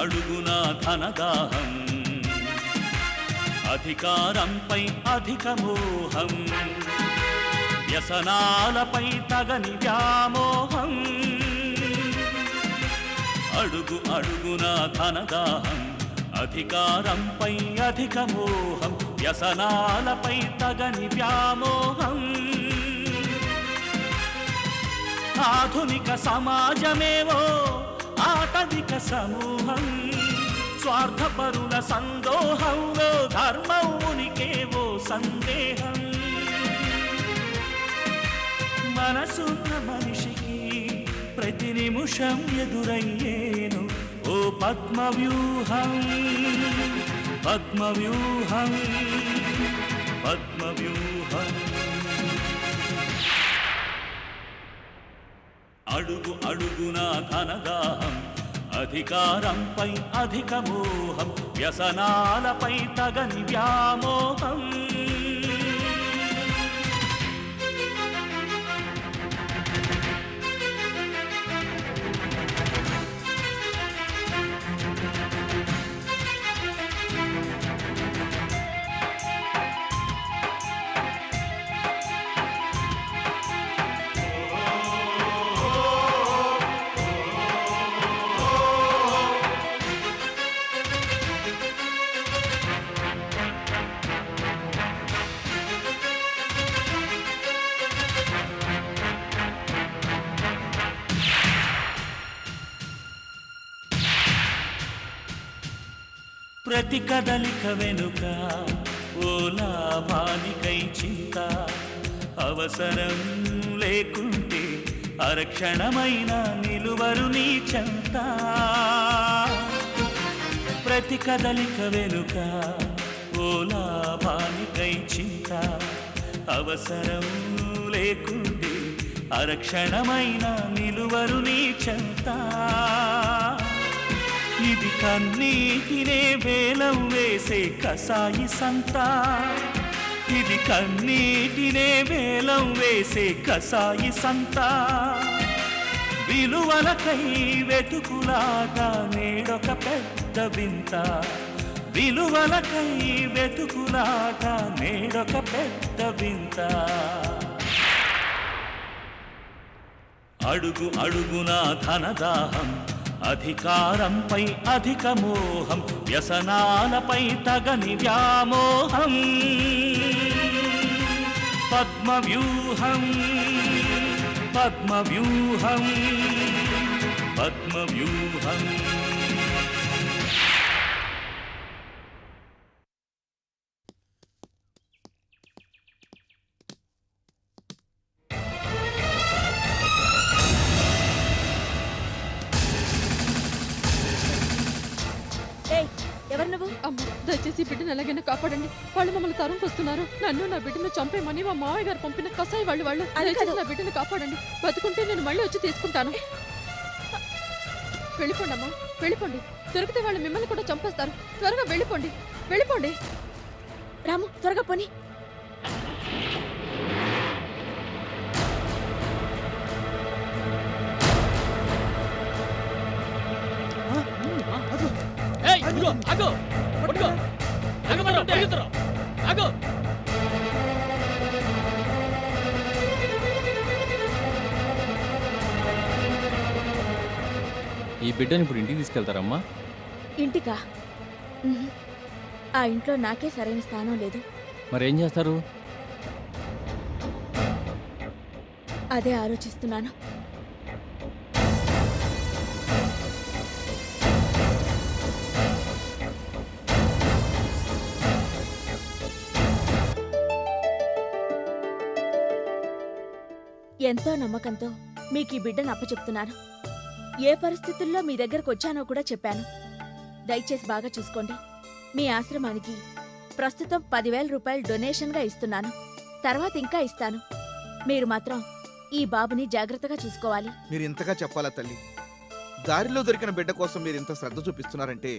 అడుగునా ధనదాహం, అధికారంపై అధిక మోహం, వ్యసనాలపై తగని వ్యామోహం. అడుగు అడుగునా ధనదాహం, అధికారంపై అధిక మోహం, వ్యసనాలపై తగని వ్యామోహం. ఆధునిక సమాజమేవో ఆటవిక సమూహం, స్వార్థపరుల సందోహంలో ధర్మం ఉనికేవో సందేహం. మనసున్న మనిషికి ప్రతి నిమిషం ఎదురయ్యేను ఓ పద్మవ్యూహం, పద్మవ్యూహం, పద్మవ్యూహం. అడుగు అడుగునా ధనదాహం, అధికారంపై అధిక మోహం, వ్యసనాలపై తగని వ్యామోహం. ప్రతి కదలిక వెనుక ఓ లాభానికై చింత, అవసరం లేకుంటే అరక్షణమైన నిలువరు నీ చెంత. ప్రతి కదలిక వెనుక ఓ లాభానికై చింత, అవసరం లేకుంటే అరక్షణమైన నిలువరు నీ చెంత. ఇది కన్నీటినే వేలం వేసే కసాయి సంత, ఇది కన్నీటినే వేలం వేసే కసాయి సంత. విలువలకై వెతుకులాట నేడొక పెద్ద వింత, విలువలకై వెతుకులాట నేడొక పెద్ద వింత. అడుగు అడుగునా ధనదాహం, అధికారంపై అధిక మోహం, వ్యసనాలపై తగని వ్యామోహం. పద్మవ్యూహం, పద్మవ్యూహం, పద్మవ్యూహం. ఎవరు నువ్వు? అమ్మ, దయచేసి బిడ్డను ఎలాగైనా కాపాడండి. వాళ్ళు మమ్మల్ని తరుముకొస్తున్నారు. నన్ను నా బిడ్డను చంపేమని మా మామయ్య గారు పంపిన కసాయి వాళ్ళు దయచేసి నా బిడ్డను కాపాడండి. బతుకుంటే నేను మళ్ళీ వచ్చి తీసుకుంటాను. వెళ్ళిపోండి అమ్మా, వెళ్ళిపోండి. దొరికితే వాళ్ళు మిమ్మల్ని కూడా చంపేస్తారు. త్వరగా వెళ్ళిపోండి, వెళ్ళిపోండి. రాము, త్వరగా పోనీ. ఈ బిడ్డని ఇప్పుడు ఇంటికి తీసుకెళ్తారమ్మా? ఇంటికా? ఆ ఇంట్లో నాకే సరైన స్థానం లేదు. మరేం చేస్తారు? అదే ఆలోచిస్తున్నాను. ఎంతో నమ్మకంతో మీకు ఈ బిడ్డను అప్పచెప్తున్నాను. ఏ పరిస్థితుల్లో మీ దగ్గరకు వచ్చానో కూడా చెప్పాను. దయచేసి బాగా చూసుకోండి. మీ ఆశ్రమానికి ప్రస్తుతం 10,000 రూపాయలు డొనేషన్గా ఇస్తున్నాను. తర్వాత ఇంకా ఇస్తాను. మీరు మాత్రం ఈ బాబుని జాగ్రత్తగా చూసుకోవాలి. మీరు ఇంతగా చెప్పాలా తల్లి? దారిలో దొరికిన బిడ్డ కోసం మీరు ఇంత శ్రద్ధ చూపిస్తున్నారంటే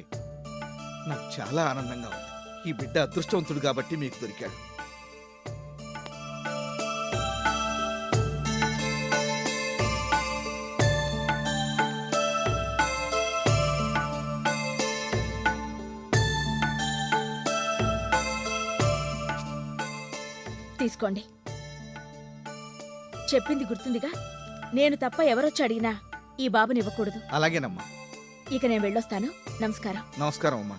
నాకు చాలా ఆనందంగా ఉంది. ఈ బిడ్డ అదృష్టవంతుడు కాబట్టి మీకు దొరికాడు. తీసుకోండి. చెప్పింది గుర్తుందిగా, నేను తప్ప ఎవరొచ్చి అడిగినా ఈ బాబునివ్వకూడదు. అలాగేనమ్మా. ఇక నేను వెళ్ళొస్తాను. నమస్కారం. నమస్కారం అమ్మా.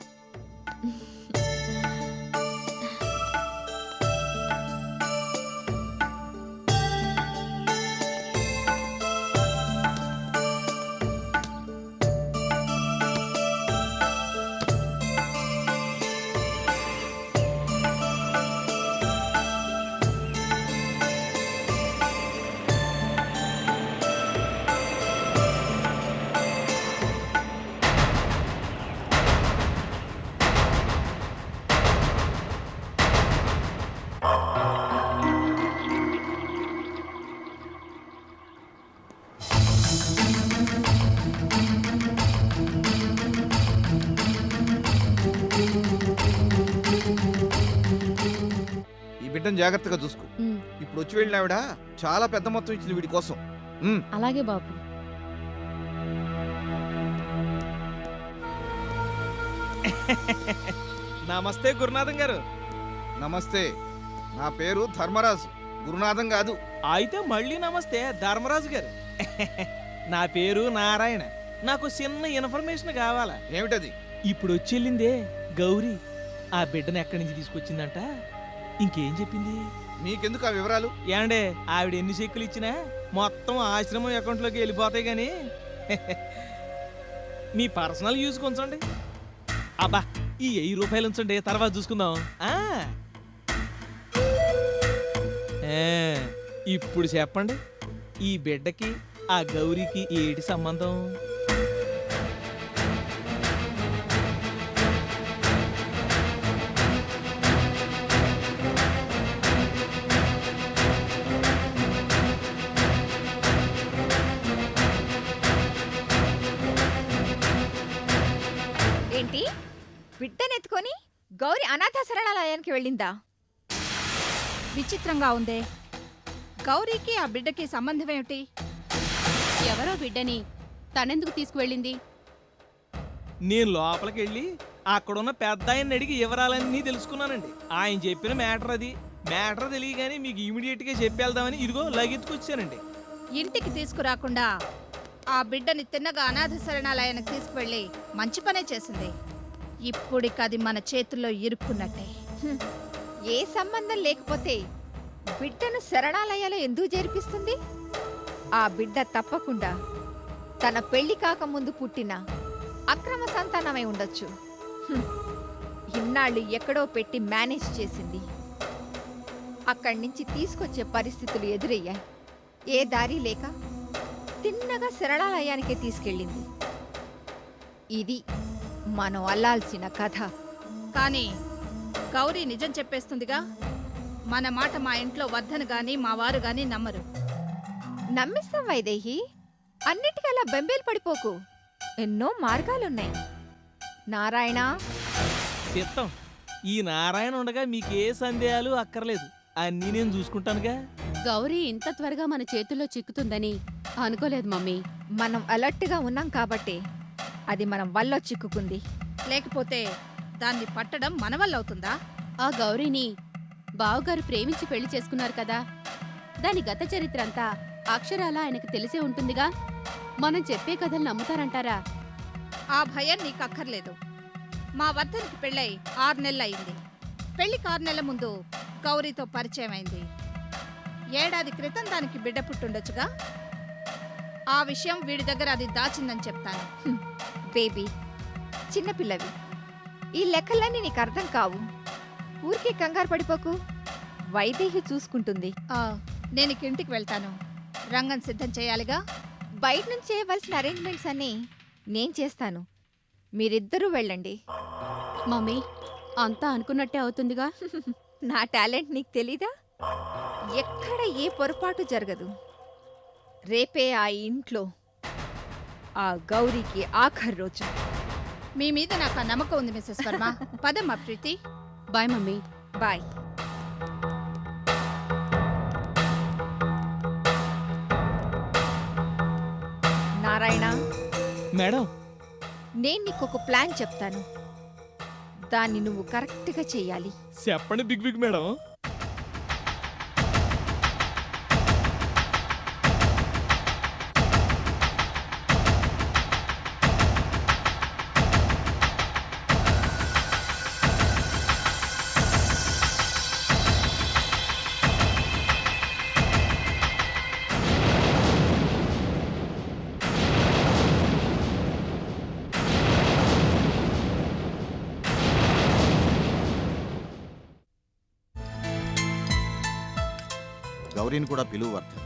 ఈ బిడ్డను జాగ్రత్తగా చూసుకో. ఇప్పుడు వచ్చి వెళ్ళిన ఆవిడ చాలా పెద్ద మొత్తం ఇచ్చింది వీడి కోసం. అలాగే బాబు. నమస్తే గురునాథం గారు. నమస్తే. నా పేరు ధర్మరాజు, గురునాథం కాదు. అయితే మళ్ళీ నమస్తే ధర్మరాజు గారు. నా పేరు నారాయణ. నాకు చిన్న ఇన్ఫర్మేషన్ కావాలా. ఏమిటది? ఇప్పుడు వచ్చి గౌరీ ఆ బిడ్డను ఎక్కడి నుంచి తీసుకొచ్చిందంట, ఇంకేం చెప్పింది? నీకెందుకు ఆ వివరాలు? ఏండే, ఆవిడ ఎన్ని చెక్కులు ఇచ్చినా మొత్తం ఆశ్రమం అకౌంట్లోకి వెళ్ళిపోతాయి గాని మీ పర్సనల్ యూజ్ కొంచండి. అబ్బా, ఈ 1000 రూపాయలు ఉంచండి, తర్వాత చూసుకుందాం. ఇప్పుడు చెప్పండి, ఈ బిడ్డకి ఆ గౌరీకి ఏటి సంబంధం? ఏంటి, బిడ్డనెత్తుకొని గౌరీ అనాథ శరణాలయానికి వెళ్ళిందా? విచిత్రంగా ఉందే. గౌరీకి ఆ బిడ్డకి సంబంధం ఏమిటి? ఎవరో బిడ్డని తనెందుకు తీసుకువెళ్ళింది? నేను లోపలికి వెళ్ళి అక్కడున్న పెద్ద ఆయన్ని అడిగి వివరాలన్నీ తెలుసుకున్నానండి. ఆయన చెప్పిన మ్యాటర్ అది. మ్యాటర్ తెలియగానే మీకు ఇమీడియట్ గా చెప్పేద్దామని ఇదిగో లగెత్తుకొచ్చానండి. ఇంటికి తీసుకురాకుండా ఆ బిడ్డని తిన్నగా అనాథ శరణాలయానికి తీసుకువెళ్ళి మంచి పనే చేసింది. ఇప్పుడికది మన చేతుల్లో ఇరుక్కున్నట్టే. ఏ సంబంధం లేకపోతే బిడ్డను శరణాలయాలో ఎందుకు చేర్పిస్తుంది? ఆ బిడ్డ తప్పకుండా తన పెళ్లి కాకముందు పుట్టిన అక్రమ సంతానమై ఉండొచ్చు. ఇన్నాళ్ళు ఎక్కడో పెట్టి మేనేజ్ చేసింది. అక్కడి నుంచి తీసుకొచ్చే పరిస్థితులు ఎదురయ్యాయి. ఏ దారి లేక తిన్నగా శరణాలయానికే తీసుకెళ్ళింది. ఇది మనం అల్లాల్సిన కథ. కానీ గౌరీ నిజం చెప్పేస్తుందిగా. మన మాట మా ఇంట్లో వద్దను గాని మా వారు గాని నమ్మరు. నమ్మిస్తాం వైదేహి, అన్నిటికలా బెంబేలు పడిపోకు. ఎన్నో మార్గాలున్నాయి. నారాయణ, చిత్తం, ఈ నారాయణ ఉండగా మీకే సందేహాలు అక్కర్లేదు. అన్నీ నేను చూసుకుంటానుగా. గౌరీ ఇంత త్వరగా మన చేతుల్లో చిక్కుతుందని అనుకోలేదు మమ్మీ. మనం అలర్ట్గా ఉన్నాం కాబట్టి అది మనం వల్ల చిక్కుకుంది. లేకపోతే దాన్ని పట్టడం మన వల్ల అవుతుందా? ఆ గౌరీని బావగారు ప్రేమించి పెళ్లి చేసుకున్నారు కదా, దాని గత చరిత్ర అంతా అక్షరాలా ఆయనకు తెలిసే ఉంటుందిగా. మనం చెప్పే కథలు నమ్ముతారంటారా? ఆ భయం నీకు అక్కర్లేదు. మా వద్దనికి పెళ్ళై 6 నెలలయింది. పెళ్లికి 6 నెలల ముందు గౌరీతో పరిచయం అయింది. 1 ఏడాది క్రితం దానికి బిడ్డ పుట్టుండొచ్చుగా. ఆ విషయం వీడి దగ్గర అది దాచిందని చెప్తాను. బేబీ, చిన్నపిల్లవి, ఈ లెక్కలన్నీ నీకు అర్థం కావు. ఊరికే కంగారు పడిపోకు. వైదేహి చూసుకుంటుంది. నేను ఇక ఇంటికి వెళ్తాను. రంగం సిద్ధం చేయాలిగా. బయట నుంచి చేయవలసిన అరేంజ్మెంట్స్ అన్నీ నేను చేస్తాను. మీరిద్దరూ వెళ్ళండి. మమ్మీ, అంతా అనుకున్నట్టే అవుతుందిగా. నా టాలెంట్ నీకు తెలీదా? ఎక్కడ ఏ పొరపాటు జరగదు. రేపే ఆ ఇంట్లో ఆ గౌరీకి ఆఖరి రోజు. మీ మీద నాకు ఆ నమ్మకం ఉంది మిస్సెస్ వర్మ. పదమ్మా Preethi. Bye mummy. Bye. Narayana, madam, నేను నీకు ఒక ప్లాన్ చెప్తాను. దాన్ని నువ్వు కరెక్ట్గా చెయ్యాలి. చెప్పండి బిగ్ బిగ్ మేడం. గౌరీని కూడా పిలువు వర్ధన్.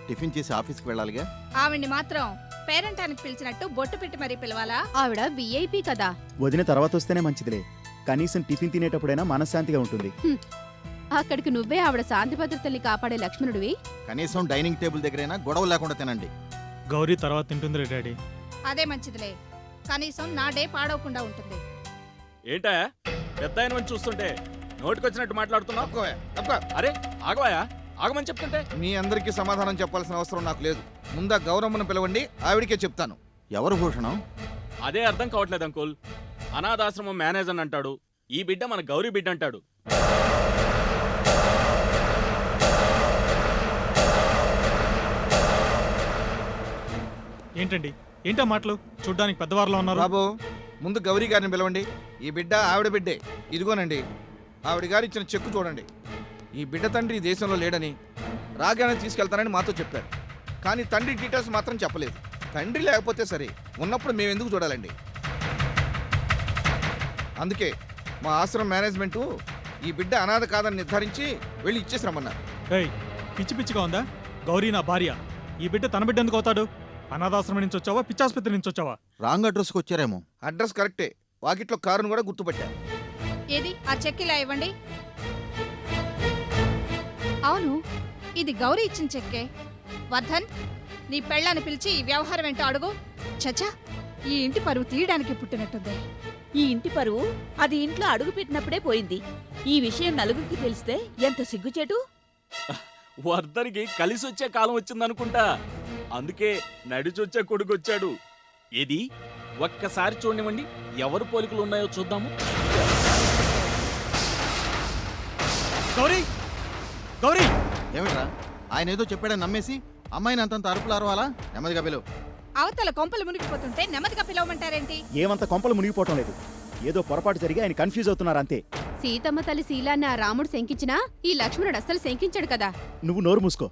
టిఫిన్ చేసి ఆఫీస్కి వెళ్ళాలిగా. ఆవిడ్ని మాత్రం పేరెంటానికి పిలిచినట్టు బొట్టు పెట్టి మరీ పిలవాలా? ఆవిడ విఐపి కదా. వదిన తర్వాత వస్తేనే మంచిదిలే. కనీసం టిఫిన్ తినేటప్పుడైనా మనశ్శాంతిగా ఉంటుంది. అక్కడికి నువ్వే ఆవిడ శాంతి భద్రతల్ని కాపాడే లక్ష్మణుడివి. కనీసం డైనింగ్ టేబుల్ దగ్గరైనా గొడవ లేకుండా తినండి. గౌరీ తర్వాత తింటుందిలే డాడీ. అదే మంచిదిలే, కనీసం నా డే పాడవకుండా ఉంటుంది. ఏంటా పెద్ద ఆయన చూస్తుంటే నోటికొచ్చినట్టు మాట్లాడుతున్నావు? తప్పుకోవా, తప్పుకో. అరే ఆగవాయా, ఆగమని చెప్తుంటే. మీ అందరికీ సమాధానం చెప్పాల్సిన అవసరం నాకు లేదు. ముందా గౌరమ్మను పిలవండి, ఆవిడికే చెప్తాను. ఎవరు భూషణం? అదే అర్థం కావట్లేదు అంకుల్. అనాథాశ్రమం మేనేజర్ అంటాడు, ఈ బిడ్డ మన గౌరీ బిడ్డ అంటాడు. ఏంటండి ఏంటా మాటలు? చూడ్డానికి పెద్దవారిలో ఉన్నారు. బాబు, ముందు గౌరీ గారిని పిలవండి. ఈ బిడ్డ ఆవిడ బిడ్డే. ఇదిగోనండి ఆవిడ గారు ఇచ్చిన చెక్కు చూడండి. ఈ బిడ్డ తండ్రి ఈ దేశంలో లేడని, రాగానే తీసుకెళ్తానని మాతో చెప్పాడు. కానీ తండ్రి డీటెయిల్స్ మాత్రం చెప్పలేదు. తండ్రి లేకపోతే సరే, ఉన్నప్పుడు మేము ఎందుకు చూడాలండి? అందుకే మా ఆశ్రమం మేనేజ్మెంటు ఈ బిడ్డ అనాథ కాదని నిర్ధారించి వెళ్ళి ఇచ్చేసి రమ్మన్నారు. ఏయ్, పిచ్చి పిచ్చిగా ఉందా? గౌరీ నా భార్య. ఈ బిడ్డ తన బిడ్డ ఎందుకు అవుతాడు? అనాథాశ్రమం నుంచి వచ్చావా, పిచ్చాసుపత్రి నుంచి వచ్చావా? రాంగ్ అడ్రస్కి వచ్చారేమో. అడ్రస్ కరెక్టే, వాకిట్లో కారును కూడా గుర్తుపట్టారు. ఏది ఆ చెక్ ఇలా ఇవ్వండి. అవును, ఇది గౌరీ ఇచ్చిన చెక్కే. వర్ధన్, నీ పెళ్ళాన్ని పిలిచి ఈ వ్యవహారం ఏంటో అడుగు. చచ్చా, ఈ ఇంటి పరువు తీయడానికి పుట్టినట్టుంది. ఈ ఇంటి పరువు అది ఇంట్లో అడుగు పెట్టినప్పుడే పోయింది. ఈ విషయం నలుగురికి తెలిస్తే ఎంత సిగ్గుచేటు. వర్ధనికి కలిసి వచ్చే కాలం వచ్చిందనుకుంటా. అందుకే నడిచొచ్చే కొడుకు వచ్చాడు. ఏది ఒక్కసారి చూడనివ్వండి, ఎవరు పోలికలు ఉన్నాయో చూద్దాము. గౌరీ, గౌరీ! ఏమిట్రా, ఆయన ఏదో చెప్పాడని నమ్మేసి అమ్మాయిని అంతంత అరుపులు అరవాలా? నెమ్మదిగా పిలువు. అవతల కొంపలు మునిగిపోతుంటే నెమ్మదిగా పిలవమంటారేంటి? ఏమంత కొంపలు మునిగిపోవటం లేదు. ఏదో పొరపాటు జరిగి ఆయన కన్ఫ్యూజ్ అవుతున్నారు అంతే. సీతమ్మ తల్లి శీలాన్ని ఆ రాముడు శంకించినా ఈ లక్ష్మణుడు అస్సలు శంకించాడు కదా. నువ్వు నోరు మూసుకో.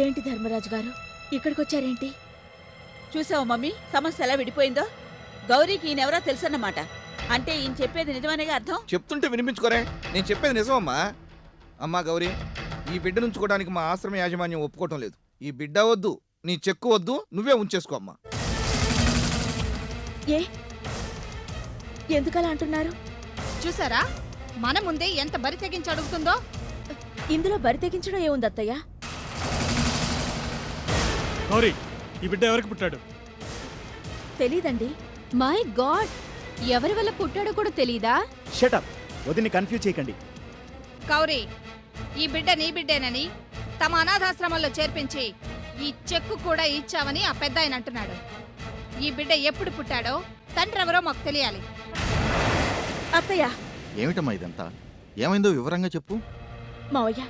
ఏంటి ధర్మరాజు గారు, ఇక్కడికొచ్చారేంటి? చూసావు మమ్మీ, సమస్య ఎలా విడిపోయిందో. గౌరీకి ఈయనెవరో తెలుసన్నమాట. అంటే ఈయన చెప్పేది నిజమనేగా అర్థం. చెప్తుంటే వినిపించుకోరే, నేను చెప్పేది నిజమమ్మా. అమ్మా గౌరీ, ఈ బిడ్డ నుంచుకోవడానికి మా ఆశ్రమ యాజమాన్యం ఒప్పుకోవటం లేదు. ఈ బిడ్డ వద్దు, నీ చెక్కు వద్దు, నువ్వే ఉంచేసుకో అమ్మా. ఏ ఎందుకలా అంటున్నారు? చూసారా, మన ముందే ఎంత బరి తెగించి అడుగుతుందో. ఇందులో బరి తెగించడం ఏముంది అత్తయ్య? గౌరీ, ఈ బిడ్డ ఎవరికి పుట్టాడు? తెలీదండి. మై గాడ్, ఎవరి వల్ల పుట్టాడో కూడా తెలీదా? షటప్, వదిన్ని కన్ఫ్యూజ్ చేయకండి. గౌరీ, ఈ బిడ్డ నీ బిడ్డేనని తమ అనాథాశ్రమంలో చేర్పించి ఈ చెక్కు కూడా ఇచ్చావని ఆ పెద్ద ఆయన అంటున్నాడు. ఈ బిడ్డ ఎప్పుడు పుట్టాడో తండ్రి ఎవరో మాకు తెలియాలి. అత్తయ్య! ఏమిటమ్మా ఇదంతా? ఏమైందో వివరంగా చెప్పు. మావయ్య,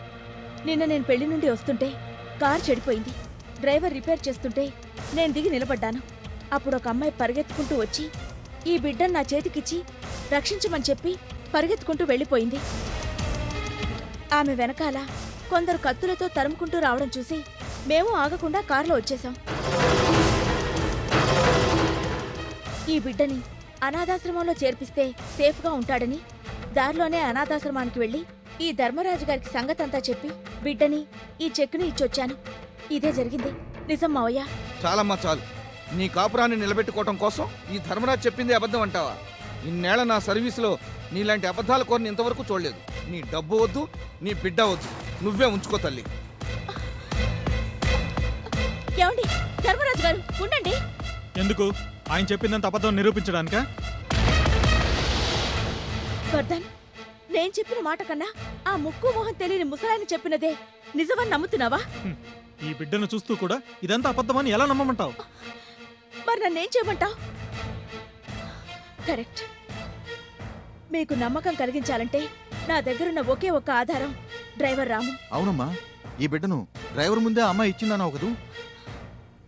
నిన్న నేను పెళ్లి నుండి వస్తుంటే కార్ చెడిపోయింది. డ్రైవర్ రిపేర్ చేస్తుంటే నేను దిగి నిలబడ్డాను. అప్పుడు ఒక అమ్మాయి పరిగెత్తుకుంటూ వచ్చి ఈ బిడ్డను నా చేతికిచ్చి రక్షించమని చెప్పి పరిగెత్తుకుంటూ వెళ్ళిపోయింది. ఆమె వెనకాల కొందరు కత్తులతో తరుముకుంటూ రావడం చూసి మేము ఆగకుండా కారులో వచ్చేశాం. ఈ బిడ్డని అనాథాశ్రమంలో చేర్పిస్తే సేఫ్గా ఉంటాడని దారిలోనే అనాథాశ్రమానికి వెళ్ళి ఈ ధర్మరాజు గారికి సంగతంతా చెప్పి బిడ్డని ఈ చెక్కుని ఇచ్చొచ్చాను. ఇదే జరిగింది. నిజం మావయ్య. చాలమ్మా చాలు. నీ కాపురాన్ని నిలబెట్టుకోవటం కోసం ఈ ధర్మరాజు చెప్పింది అబద్ధం అంటావా? ఇన్నేళ్ల నా సర్వీసులో నీలాంటి అబద్ధాల కోరిని ఇంతవరకు చూడలేదు. నీ డబ్బు వద్దు, నీ బిడ్డ వద్దు, నువ్వే ఉంచుకో తల్లి. ఏమండి ధర్మరాజు గారు, ఉండండి. ఎందుకు? ఆయన చెప్పిందంత అబద్ధం నిరూపించడానికా? వర్ధన్, నేను చెప్పిన మాట కన్నా ఆ ముక్కు మొహం తెలియని ముసలాయన చెప్పినదే నిజమని నమ్ముతున్నావా? ఈ బిడ్డను చూస్తూ కూడా ఇదంతా అబద్ధమని ఎలా నమ్మమంటావు? మరి నన్నేం చేయమంటావు? కరెక్ట్. మీకు నమ్మకం కలిగించాలంటే నా దగ్గరున్న ఒకే ఒక్క ఆధారం డ్రైవర్ రాము. అవునమ్మా, ఈ బిడ్డను డ్రైవర్ ముందే అమ్మాయి ఇచ్చిందన్నావు కదూ?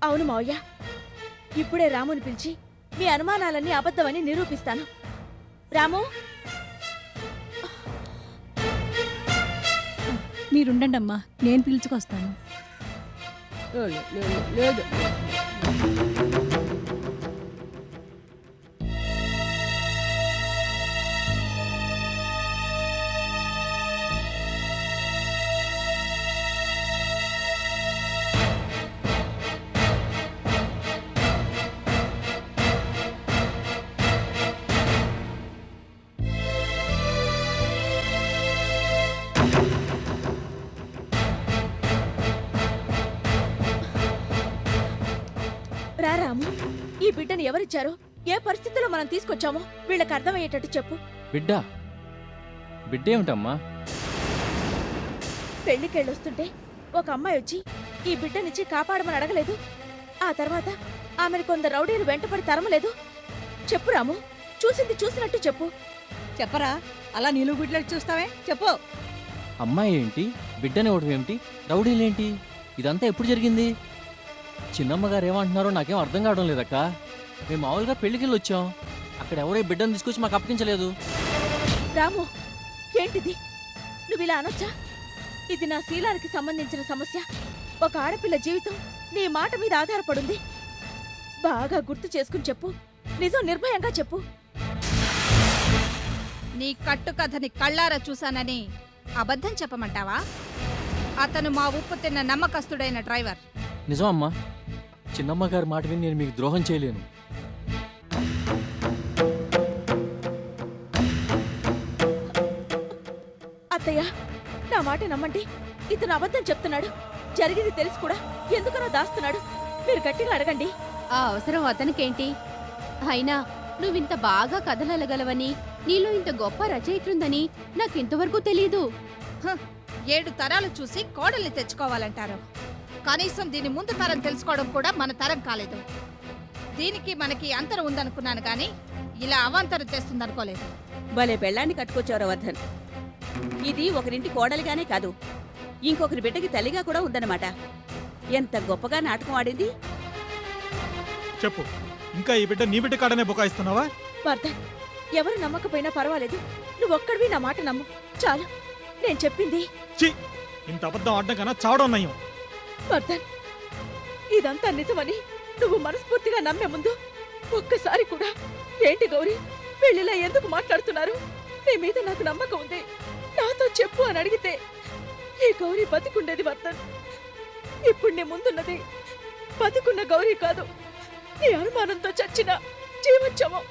అవును మావయ్య. ఇప్పుడే రాముని పిలిచి మీ అనుమానాలన్నీ అబద్ధమని నిరూపిస్తాను. రాము, మీరుండండి అమ్మా, నేను పిలుచుకొస్తాను. లేదు రా రాము, ఈ బిడ్డను ఎవరిచ్చారో, ఏ పరిస్థితుల్లో మనం తీసుకొచ్చామో వీళ్ళకి అర్థమయ్యేటట్టు చెప్పు. బిడ్డ బిడ్డ ఏమిటమ్మా? పెళ్లికెళ్ళొస్తుంటే ఒక అమ్మాయి వచ్చి ఈ బిడ్డనిచ్చి కాపాడమని అడగలేదు? ఆ తర్వాత ఆమెను కొందరు రౌడీలు వెంటపడి తరమలేదు? చెప్పు రాము, చూసింది చూసినట్టు చెప్పు. చెప్పరా, అలా నిలువు బిడ్డలు చూస్తావే, చెప్పు. అమ్మాయి ఏంటి, బిడ్డని ఇవ్వడం ఏమిటి, రౌడీలేంటి, ఇదంతా ఎప్పుడు జరిగింది? చిన్నమ్మగారు ఏమంటున్నారో నాకేం అర్థం కావడం లేదక్క. మేము మామూలుగా పెళ్లికెళ్ళి వచ్చాం, అక్కడ ఎవరో ఈ బిడ్డను తీసుకొచ్చి మాకు అప్పగించలేదు. రాము, ఏంటిది? నువ్వు ఇలా అనొచ్చా? ఇది నా శీలానికి సంబంధించిన సమస్య. ఒక ఆడపిల్ల జీవితం నీ మాట మీద ఆధారపడుంది. బాగా గుర్తు చేసుకుని చెప్పు, నిజం నిర్భయంగా చెప్పు. నీ కట్టుకథని కళ్ళారా చూశానని అబద్ధం చెప్పమంటావా? అతను మా ఉప్పు తిన్న నమ్మకస్తుడైన డ్రైవర్. నిజం అమ్మా, చిన్నమ్మగారి మాట విని నేను మీకు ద్రోహం చేయలేను. అత్తయ్య, నా మాట నమ్మండి. ఇతను అబద్ధం చెప్తున్నాడు. జరిగింది తెలిసి కూడా ఎందుకనో దాస్తున్నాడు. మీరు గట్టిగా అడగండి. ఆ అవసరం అతనికేంటి? అయినా నువ్వింత బాగా కథలగలవని, నీలో ఇంత గొప్ప రచయిత్రుందని నాకింతవరకు తెలీదు. 7 తరాలు చూసి కోడల్ని తెచ్చుకోవాలంటారు. కనీసం దీని ముందు తరం తెలుసుకోవడం కూడా మన తరం కాలేదు. దీనికి మనకి అంతరం ఉందనుకున్నాను కానీ ఇలా అవాంతరం చేస్తుందనుకోలేదు. భలే పెళ్ళాన్ని కట్టుకొచ్చారు వర్ధన్. ఇది ఒకరింటి కోడలిగానే కాదు, ఇంకొకరి బిడ్డకి తల్లిగా కూడా ఉందన్నమాట. ఎంత గొప్పగా నాటకం ఆడింది. చెప్పు, ఇంకా ఈ బిడ్డ నీ బిడ్డ కాడనే బుకాయిస్తున్నావా? వర్ధన్, ఎవరు నమ్మకపోయినా పర్వాలేదు, నువ్వు ఒక్కడివి నా మాట నమ్ము చాలు. నేను చెప్పింది. ఇంత అబద్ధం ఆడడం కన్నా చావడం నయం. వర్ధన్, ఇదంతా నిజమని నువ్వు మనస్ఫూర్తిగా నమ్మే ముందు ఒక్కసారి కూడా ఏంటి గౌరీ పెళ్లిలా ఎందుకు మాట్లాడుతున్నారు, నీ మీద నాకు నమ్మకం ఉంది, నాతో చెప్పు అని అడిగితే ఈ గౌరీ బతికుండేది. వర్ధన్, ఇప్పుడు నీ ముందున్నది బతికున్న గౌరీ కాదు, నీ అనుమానంతో చచ్చిన జీవోత్సవం.